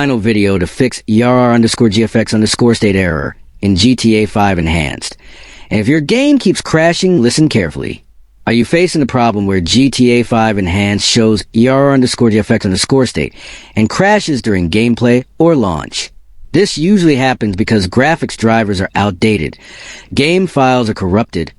Final video to fix ERR GFX STATE error in GTA 5 Enhanced. And if your game keeps crashing, listen carefully. Are you facing the problem where GTA 5 Enhanced shows ERR GFX STATE and crashes during gameplay or launch? This usually happens because graphics drivers are outdated, game files are corrupted,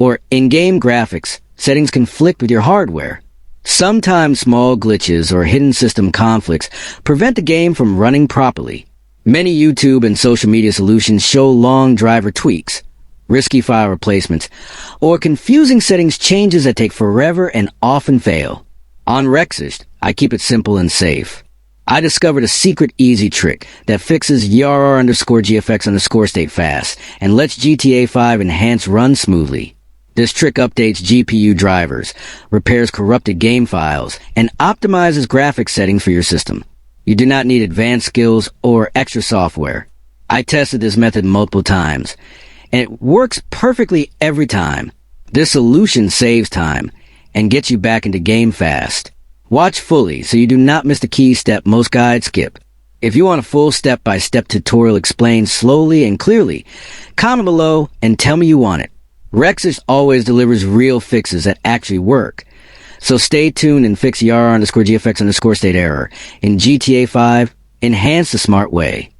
or in-game graphics settings conflict with your hardware. Sometimes small glitches or hidden system conflicts prevent the game from running properly. Many YouTube and social media solutions show long driver tweaks, risky file replacements, or confusing settings changes that take forever and often fail. On Rexist, I keep it simple and safe. I discovered a secret easy trick that fixes ERR GFX STATE fast and lets GTA 5 Enhanced run smoothly. This trick updates GPU drivers, repairs corrupted game files, and optimizes graphics settings for your system. You do not need advanced skills or extra software. I tested this method multiple times, and it works perfectly every time. This solution saves time and gets you back into game fast. Watch fully so you do not miss the key step most guides skip. If you want a full step-by-step tutorial explained slowly and clearly, comment below and tell me you want it. Rexist always delivers real fixes that actually work. So stay tuned and fix ERR GFX STATE error in GTA 5 Enhanced the smart way.